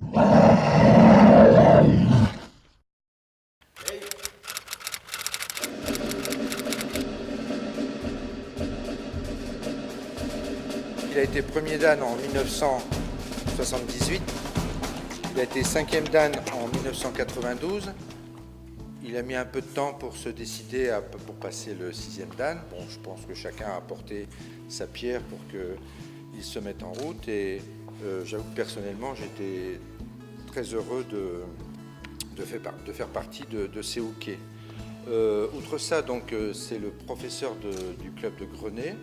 Il a été premier dan en 1978, il a été cinquième dan en 1992, il a mis un peu de temps pour se décider pour passer le sixième dan. Bon, je pense que chacun a apporté sa pierre pour qu'il se mette en route et j'avoue que personnellement j'étais très heureux de faire partie de ces hookeys. Outre ça, donc, c'est le professeur du club de Grenay.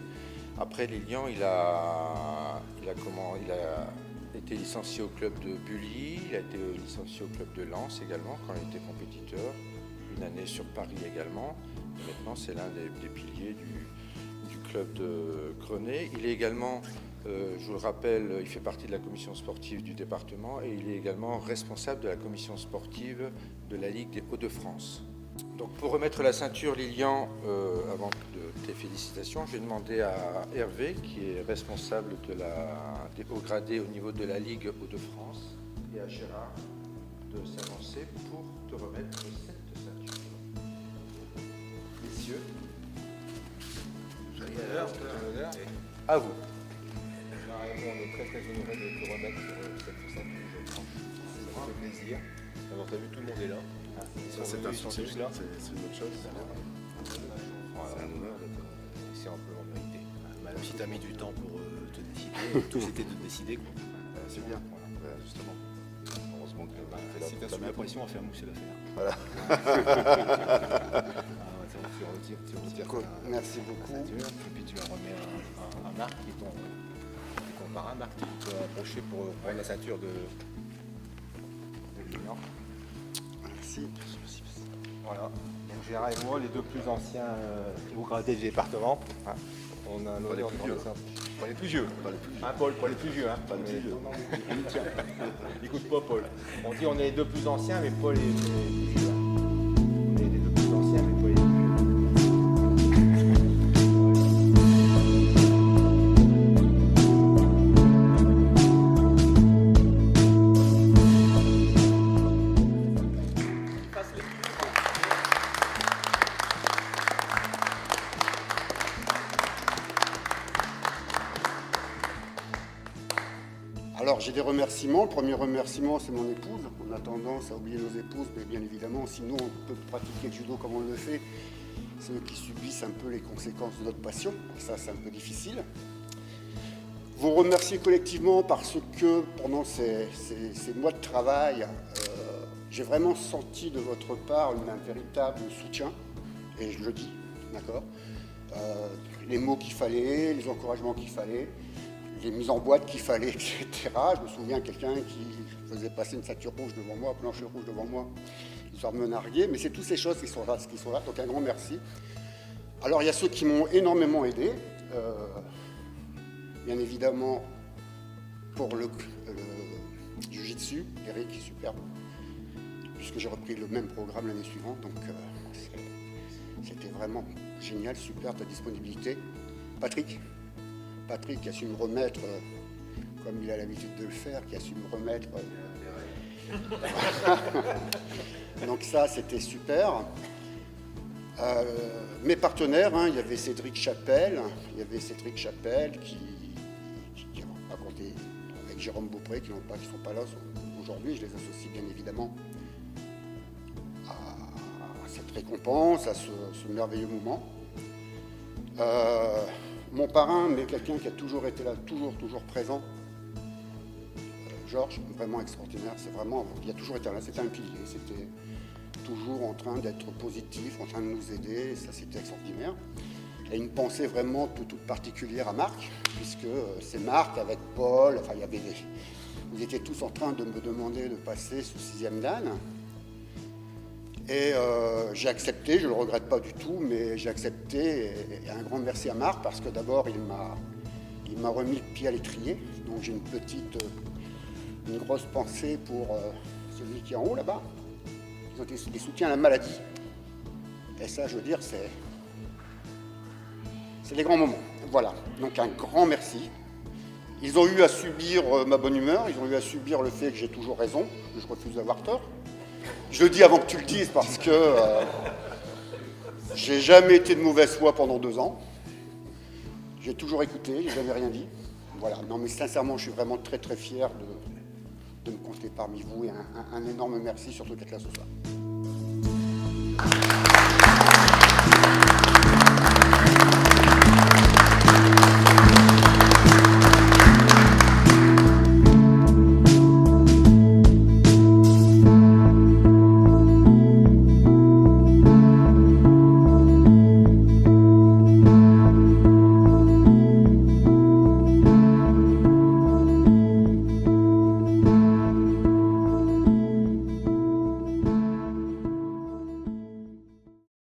Après Lilian, il a été licencié au club de Bully, il a été licencié au club de Lens également quand il était compétiteur, une année sur Paris également. Et maintenant, c'est l'un des piliers du club de Grenay. Il est également, je vous le rappelle, il fait partie de la commission sportive du département et il est également responsable de la commission sportive de la Ligue des Hauts-de-France. Donc pour remettre la ceinture, Lilian, avant de tes félicitations, j'ai demandé à Hervé, qui est responsable des hauts gradés au niveau de la Ligue Hauts-de-France, et à Gérard de s'avancer pour te remettre cette ceinture. Messieurs, à vous. On est très honorés de te remettre cette ceinture. Ça fait plaisir. Alors, t'as vu, tout le monde est là. C'est un succès, c'est une bonne chose. C'est un honneur d'être ici amplement mérité. Même si tu as mis du temps pour te décider, tout c'était de décider. C'est bien, justement. Heureusement que si tu as sous la pression, on va faire mousser l'affaire. Voilà. Tu retires merci beaucoup. Et puis tu leur remets un Marc qui est ton parrain, Marc, qui peut approcher pour prendre la ceinture de Lilian. Merci. Voilà. Donc Gérard et moi, les deux plus anciens hauts gradés du département. Hein. On a l'honneur de prendre ça. Pas les plus vieux. Paul, pas les plus vieux. Hein. Pas les plus vieux. Écoute pas, Paul. On dit on est les deux plus anciens, mais pas les plus vieux. Hein. On est les deux plus anciens, mais pas les plus vieux. Alors j'ai des remerciements. Le premier remerciement, c'est mon épouse. On a tendance à oublier nos épouses, mais bien évidemment, si nous on peut pratiquer le judo comme on le fait, c'est eux qui subissent un peu les conséquences de notre passion. Et ça, c'est un peu difficile. Vous remercier collectivement parce que pendant ces mois de travail, j'ai vraiment senti de votre part un véritable soutien, et je le dis, d'accord, les mots qu'il fallait, les encouragements qu'il fallait, les mises en boîte qu'il fallait, etc. Je me souviens quelqu'un qui faisait passer une ceinture rouge devant moi, planche rouge devant moi, histoire de me narguer, mais c'est toutes ces choses qui sont là, donc un grand merci. Alors il y a ceux qui m'ont énormément aidé, bien évidemment pour le Jiu-Jitsu, Eric qui est superbe, puisque j'ai repris le même programme l'année suivante, donc c'était vraiment génial, super ta disponibilité. Patrick qui a su me remettre, comme il a l'habitude de le faire, qui a su me remettre. Donc ça, c'était super. Mes partenaires, hein, il y avait Cédric Chapelle qui a raconté avec Jérôme Beaupré, qui ne sont pas là aujourd'hui. Je les associe bien évidemment à cette récompense, à ce merveilleux moment. Mon parrain, mais quelqu'un qui a toujours été là, toujours présent. Georges, vraiment extraordinaire, il a toujours été là, c'était un pilier, c'était toujours en train d'être positif, en train de nous aider, et ça c'était extraordinaire. Et une pensée vraiment toute particulière à Marc, puisque c'est Marc avec Paul, enfin vous étiez tous en train de me demander de passer ce 6e dan. Et j'ai accepté, je ne le regrette pas du tout, mais j'ai accepté, et un grand merci à Marc, parce que d'abord il m'a remis le pied à l'étrier, donc j'ai une grosse pensée pour celui qui est en haut là-bas. Ils ont été des soutiens à la maladie. Et ça, je veux dire, c'est des grands moments. Voilà, donc un grand merci. Ils ont eu à subir ma bonne humeur, ils ont eu à subir le fait que j'ai toujours raison, que je refuse d'avoir tort. Je le dis avant que tu le dises parce que j'ai jamais été de mauvaise foi pendant 2 ans. J'ai toujours écouté, j'ai jamais rien dit. Voilà, non mais sincèrement, je suis vraiment très très fier de me compter parmi vous et un énorme merci surtout d'être là ce soir.